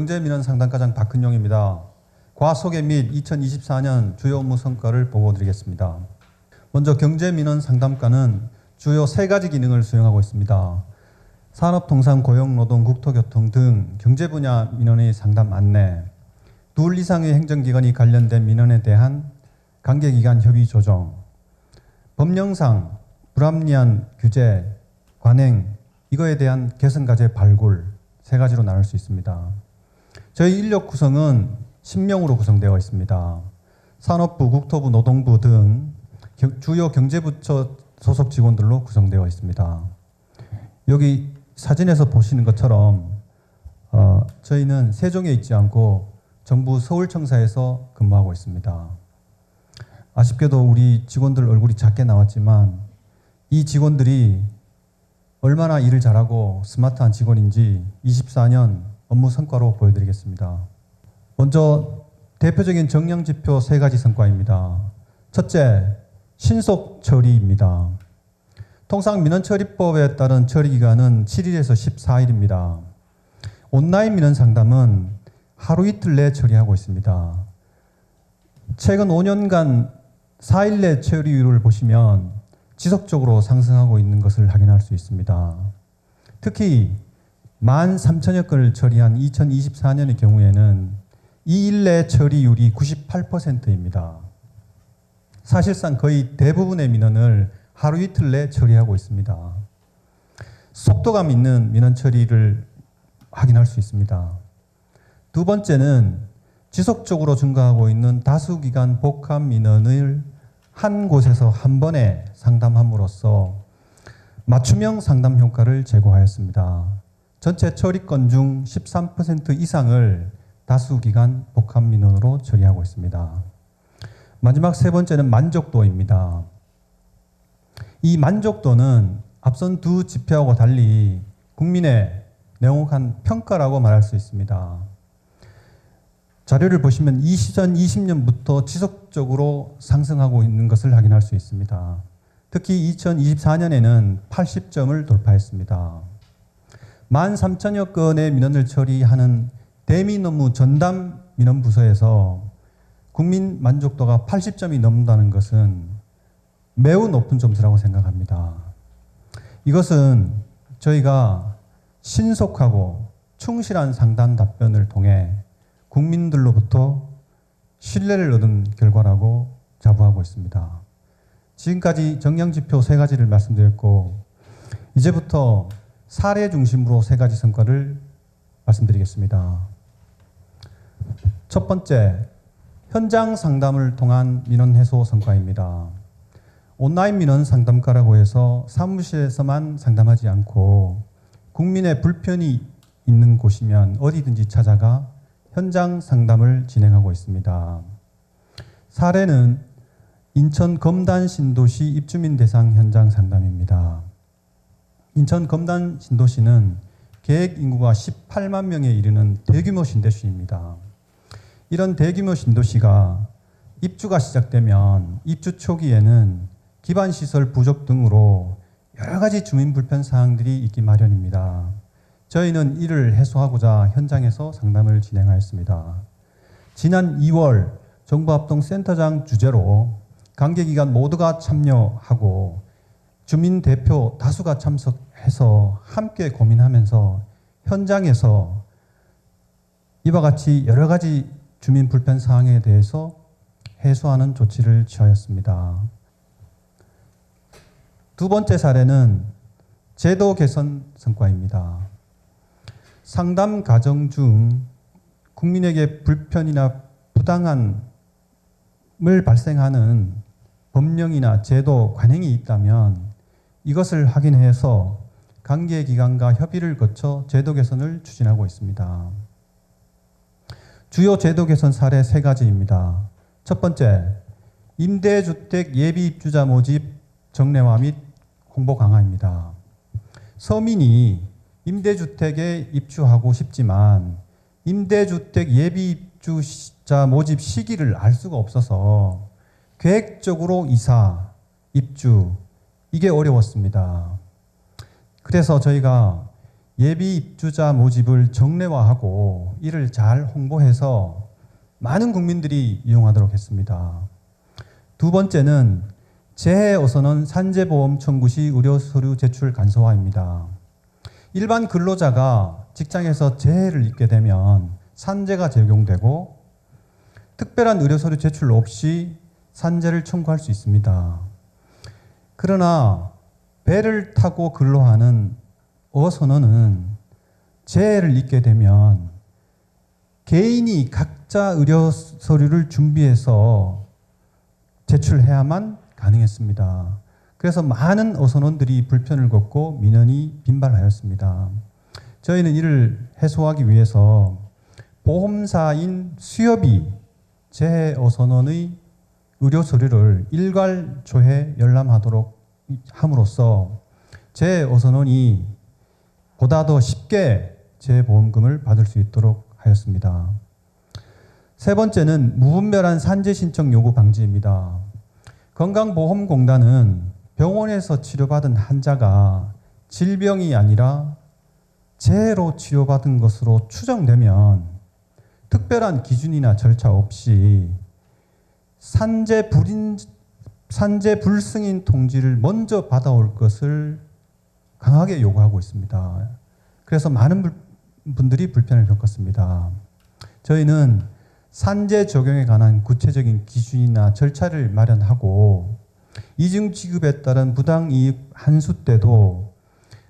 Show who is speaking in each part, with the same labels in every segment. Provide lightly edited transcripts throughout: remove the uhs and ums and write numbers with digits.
Speaker 1: 경제민원 상담과장 박근용입니다. 과소개 및 2024년 주요 업무 성과를 보고드리겠습니다. 먼저 경제민원 상담과는 주요 3가지 기능을 수행하고 있습니다. 산업, 통상, 고용, 노동, 국토교통 등 경제 분야 민원의 상담 안내, 2 이상의 행정기관이 관련된 민원에 대한 관계기관 협의 조정, 법령상 불합리한 규제, 관행, 이거에 대한 개선 과제 발굴 3가지로 나눌 수 있습니다. 저희 인력 구성은 10명으로 구성되어 있습니다. 산업부, 국토부, 노동부 등 주요 경제부처 소속 직원들로 구성되어 있습니다. 여기 사진에서 보시는 것처럼 저희는 세종에 있지 않고 정부 서울청사에서 근무하고 있습니다. 아쉽게도 우리 직원들 얼굴이 작게 나왔지만 이 직원들이 얼마나 일을 잘하고 스마트한 직원인지 24년 업무 성과로 보여드리겠습니다. 먼저 대표적인 정량지표 3가지 성과입니다. 첫째, 신속 처리입니다. 통상 민원처리법에 따른 처리기간은 7일에서 14일입니다. 온라인 민원 상담은 하루 이틀 내에 처리하고 있습니다. 최근 5년간 4일 내 처리율을 보시면 지속적으로 상승하고 있는 것을 확인할 수 있습니다. 특히 13,000여 건을 처리한 2024년의 경우에는 2일 내 처리율이 98%입니다. 사실상 거의 대부분의 민원을 하루 이틀 내 처리하고 있습니다. 속도감 있는 민원 처리를 확인할 수 있습니다. 2번째는 지속적으로 증가하고 있는 다수기관 복합 민원을 한 곳에서 한 번에 상담함으로써 맞춤형 상담 효과를 제고하였습니다. 전체 처리건 중 13% 이상을 다수기관 복합 민원으로 처리하고 있습니다. 마지막 3번째는 만족도입니다. 이 만족도는 앞선 2 지표하고 달리 국민의 냉혹한 평가라고 말할 수 있습니다. 자료를 보시면 2020년부터 지속적으로 상승하고 있는 것을 확인할 수 있습니다. 특히 2024년에는 80점을 돌파했습니다. 13,000여 건의 민원을 처리하는 대민업무 전담 민원부서에서 국민 만족도가 80점이 넘는다는 것은 매우 높은 점수라고 생각합니다. 이것은 저희가 신속하고 충실한 상담 답변을 통해 국민들로부터 신뢰를 얻은 결과라고 자부하고 있습니다. 지금까지 정량지표 3가지를 말씀드렸고 이제부터 사례 중심으로 3가지 성과를 말씀드리겠습니다. 첫 번째, 현장 상담을 통한 민원 해소 성과입니다. 온라인 민원 상담과라고 해서 사무실에서만 상담하지 않고 국민의 불편이 있는 곳이면 어디든지 찾아가 현장 상담을 진행하고 있습니다. 사례는 인천 검단 신도시 입주민 대상 현장 상담입니다. 인천 검단 신도시는 계획 인구가 18만 명에 이르는 대규모 신도시입니다. 이런 대규모 신도시가 입주가 시작되면 입주 초기에는 기반시설 부족 등으로 여러 가지 주민 불편 사항들이 있기 마련입니다. 저희는 이를 해소하고자 현장에서 상담을 진행하였습니다. 지난 2월 정부합동센터장 주재로 관계기관 모두가 참여하고 주민 대표 다수가 참석해서 함께 고민하면서 현장에서 이와 같이 여러 가지 주민 불편 사항에 대해서 해소하는 조치를 취하였습니다. 2번째 사례는 제도 개선 성과입니다. 상담 과정 중 국민에게 불편이나 부당함을 발생하는 법령이나 제도, 관행이 있다면 이것을 확인해서 관계기관과 협의를 거쳐 제도 개선을 추진하고 있습니다. 주요 제도 개선 사례 3가지입니다. 첫 번째, 임대주택 예비 입주자 모집 정례화 및 홍보 강화입니다. 서민이 임대주택에 입주하고 싶지만 임대주택 예비 입주자 모집 시기를 알 수가 없어서 계획적으로 이사, 입주, 이게 어려웠습니다. 그래서 저희가 예비 입주자 모집을 정례화하고 이를 잘 홍보해서 많은 국민들이 이용하도록 했습니다. 두 번째는 재해 어선원 산재보험 청구 시 의료 서류 제출 간소화입니다. 일반 근로자가 직장에서 재해를 입게 되면 산재가 적용되고 특별한 의료 서류 제출 없이 산재를 청구할 수 있습니다. 그러나 배를 타고 근로하는 어선원은 재해를 입게 되면 개인이 각자 의료 서류를 준비해서 제출해야만 가능했습니다. 그래서 많은 어선원들이 불편을 겪고 민원이 빈발하였습니다. 저희는 이를 해소하기 위해서 보험사인 수협이 재해 어선원의 의료 서류를 일괄조회 열람하도록 함으로써 재해 어선원이 보다 더 쉽게 재보험금을 받을 수 있도록 하였습니다. 세 번째는 무분별한 산재 신청 요구 방지입니다. 건강보험공단은 병원에서 치료받은 환자가 질병이 아니라 재해로 치료받은 것으로 추정되면 특별한 기준이나 절차 없이 산재 불승인 통지를 먼저 받아올 것을 강하게 요구하고 있습니다. 그래서 많은 분들이 불편을 겪었습니다. 저희는 산재 적용에 관한 구체적인 기준이나 절차를 마련하고 이중 지급에 따른 부당이익 환수 때도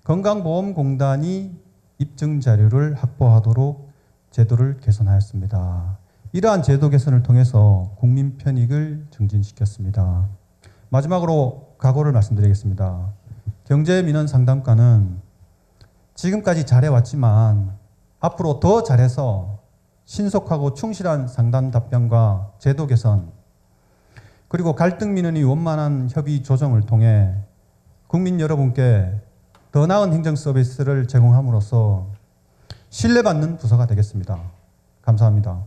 Speaker 1: 건강보험공단이 입증 자료를 확보하도록 제도를 개선하였습니다. 이러한 제도 개선을 통해서 국민 편익을 증진시켰습니다. 마지막으로 각오를 말씀드리겠습니다. 경제민원 상담과는 지금까지 잘해왔지만 앞으로 더 잘해서 신속하고 충실한 상담 답변과 제도 개선, 그리고 갈등 민원이 원만한 협의 조정을 통해 국민 여러분께 더 나은 행정 서비스를 제공함으로써 신뢰받는 부서가 되겠습니다. 감사합니다.